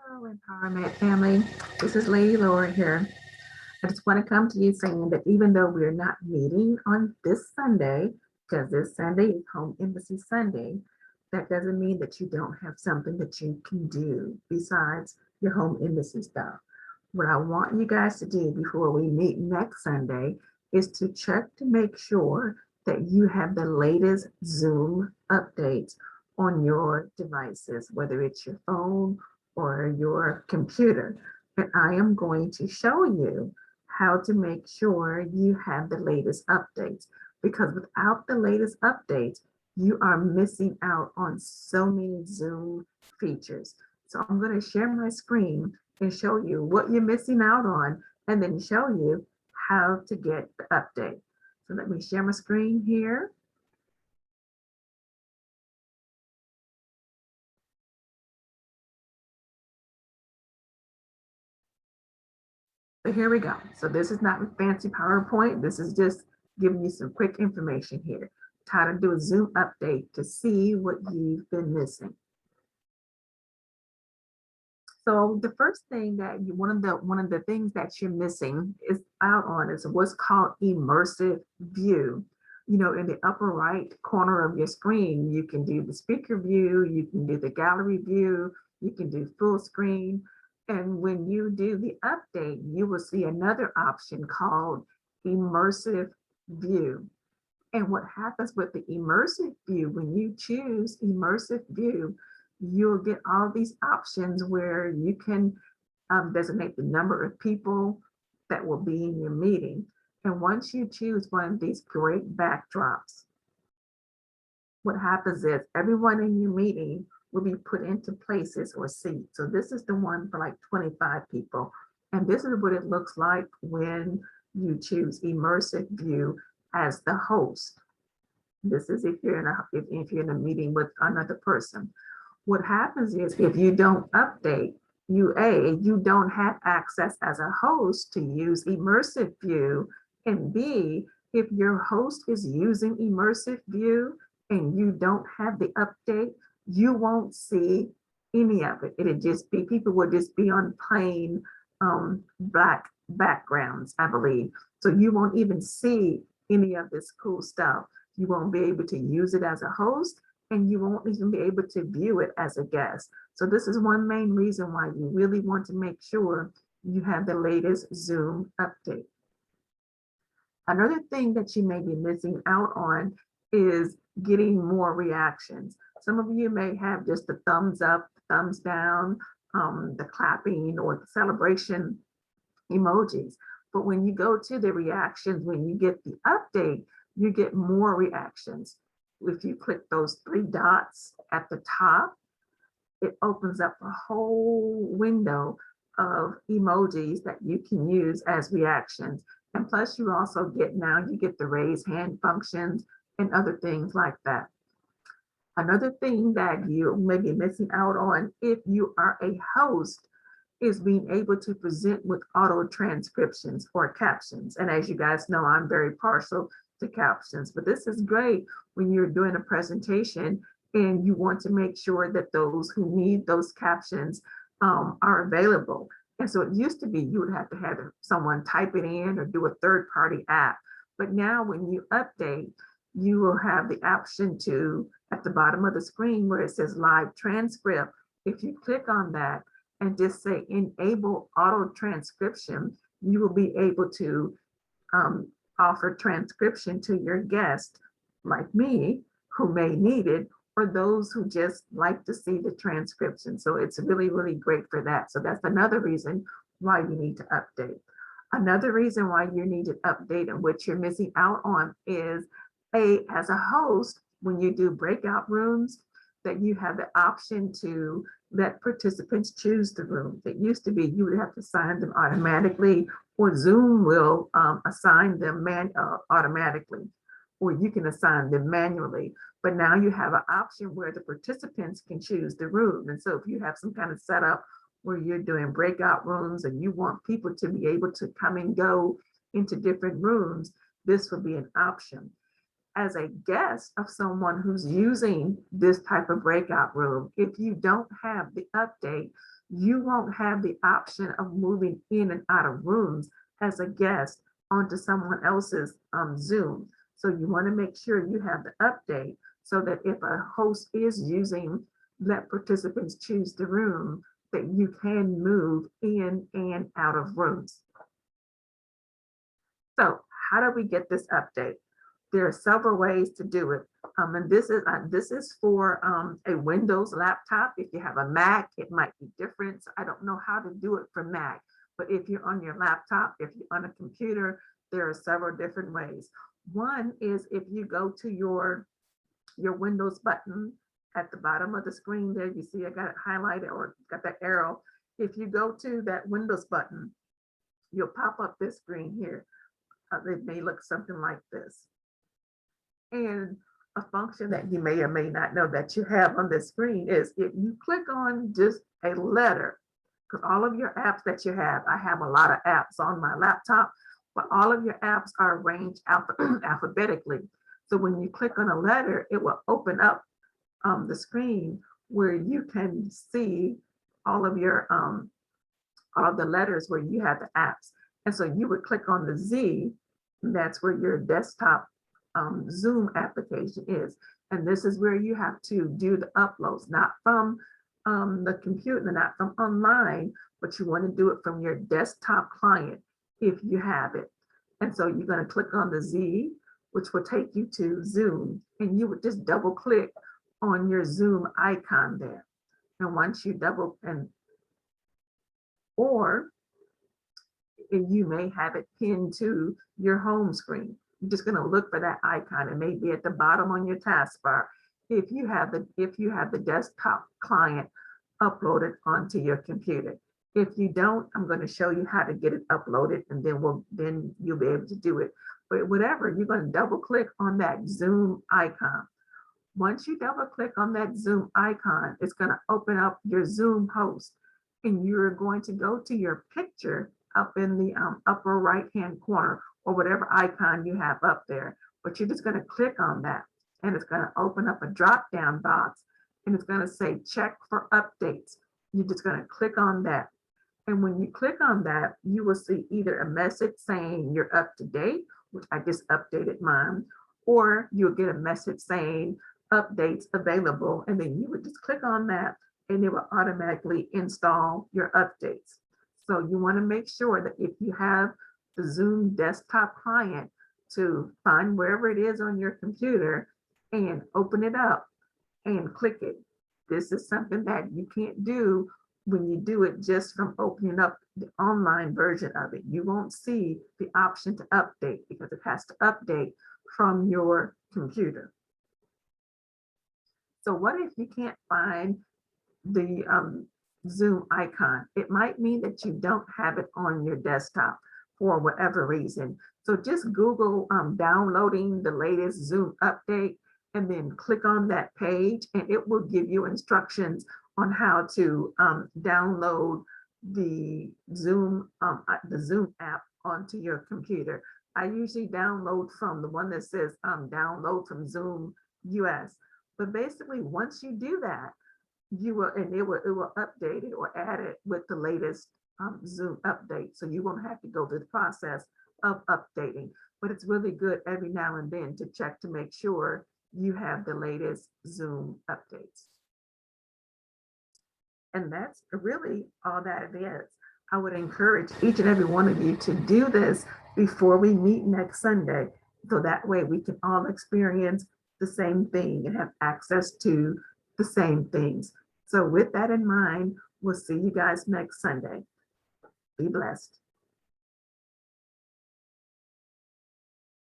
Hello, Empowerment family. This is Lady Laura here. I just want to come to you saying that even though we're not meeting on this Sunday, because this Sunday is Home Embassy Sunday, that doesn't mean that you don't have something that you can do besides your home embassy stuff. What I want you guys to do before we meet next Sunday is to check to make sure that you have the latest Zoom updates on your devices, whether it's your phone or your computer. And I am going to show you how to make sure you have the latest updates, because without the latest updates, you are missing out on so many Zoom features. So I'm going to share my screen and show you what you're missing out on, and then show you how to get the update. So let me share my screen here. So here we go. So this is not a fancy PowerPoint. This is just giving you some quick information here. How to do a Zoom update to see what you've been missing. So the first thing that one of the things that you're missing is out on is what's called Immersive View. You know, in the upper right corner of your screen, you can do the speaker view, you can do the gallery view, you can do full screen. And when you do the update, you will see another option called Immersive View. And what happens with the immersive view, when you choose immersive view, you'll get all these options where you can designate the number of people that will be in your meeting. And once you choose one of these great backdrops, what happens is everyone in your meeting will be put into places or seats. So this is the one for like 25 people. And this is what it looks like when you choose immersive view as the host. This is if you're in a meeting with another person. What happens is if you don't update, you don't have access as a host to use immersive view, and B, if your host is using immersive view and you don't have the update, you won't see any of it. It'll just be, people will just be on plain black backgrounds, I believe. So you won't even see any of this cool stuff. You won't be able to use it as a host, and you won't even be able to view it as a guest. So this is one main reason why you really want to make sure you have the latest Zoom update. Another thing that you may be missing out on is getting more reactions. Some of you may have just the thumbs up, thumbs down, the clapping or the celebration emojis. But when you go to the reactions, when you get the update, you get more reactions. If you click those three dots at the top, it opens up a whole window of emojis that you can use as reactions. And plus you also get, now you get the raise hand functions and other things like that. Another thing that you may be missing out on if you are a host is being able to present with auto transcriptions or captions. And as you guys know, I'm very partial to captions, but this is great when you're doing a presentation and you want to make sure that those who need those captions are available. And so it used to be you would have to have someone type it in or do a third-party app. But now when you update, you will have the option to, at the bottom of the screen where it says live transcript, if you click on that and just say enable auto transcription, you will be able to offer transcription to your guest, like me, who may need it, or those who just like to see the transcription. So it's really, really great for that. So that's another reason why you need to update. Another reason why you need to update and what you're missing out on is as a host, when you do breakout rooms, that you have the option to let participants choose the room. It used to be you would have to assign them automatically, or Zoom will assign them automatically, or you can assign them manually. But now you have an option where the participants can choose the room. And so if you have some kind of setup where you're doing breakout rooms and you want people to be able to come and go into different rooms, this would be an option. As a guest of someone who's using this type of breakout room, if you don't have the update, you won't have the option of moving in and out of rooms as a guest onto someone else's Zoom. So you want to make sure you have the update so that if a host is using let participants choose the room, that you can move in and out of rooms. So how do we get this update? There are several ways to do it. And this is for a Windows laptop. If you have a Mac, it might be different. So I don't know how to do it for Mac, but if you're on your laptop, if you're on a computer, there are several different ways. One is if you go to your Windows button at the bottom of the screen there, you see I got it highlighted or got that arrow. If you go to that Windows button, you'll pop up this screen here. It may look something like this. And a function that you may or may not know that you have on the screen is if you click on just a letter, because all of your apps that you have, I have a lot of apps on my laptop, but all of your apps are arranged alphabetically. So when you click on a letter, it will open up the screen where you can see all of your all of the letters where you have the apps. And so you would click on the Z, and that's where your desktop Zoom application is. And this is where you have to do the uploads, not from the computer, not from online, but you want to do it from your desktop client if you have it. And so you're going to click on the Z, which will take you to Zoom, and you would just double click on your Zoom icon there. And once you or you may have it pinned to your home screen. You're just going to look for that icon. It may be at the bottom on your taskbar if you have the desktop client uploaded onto your computer. If you don't, I'm going to show you how to get it uploaded, and then you'll be able to do it. But whatever, you're going to double click on that Zoom icon. Once you double click on that Zoom icon, it's going to open up your Zoom host, and you're going to go to your picture up in the upper right-hand corner or whatever icon you have up there. But you're just going to click on that, and it's going to open up a drop-down box, and it's going to say check for updates. You're just going to click on that. And when you click on that, you will see either a message saying you're up to date, which I just updated mine, or you'll get a message saying updates available. And then you would just click on that, and it will automatically install your updates. So you want to make sure that if you have the Zoom desktop client, to find wherever it is on your computer and open it up and click it. This is something that you can't do when you do it just from opening up the online version of it. You won't see the option to update because it has to update from your computer. So what if you can't find the Zoom icon? It might mean that you don't have it on your desktop for whatever reason. So just Google downloading the latest Zoom update, and then click on that page, and it will give you instructions on how to download the Zoom app onto your computer. I usually download from the one that says download from Zoom US. But basically, once you do that, it will update it or add it with the latest Zoom update. So you won't have to go through the process of updating. But it's really good every now and then to check to make sure you have the latest Zoom updates. And that's really all that it is. I would encourage each and every one of you to do this before we meet next Sunday. So that way we can all experience the same thing and have access to the same things. So with that in mind, we'll see you guys next Sunday. Be blessed.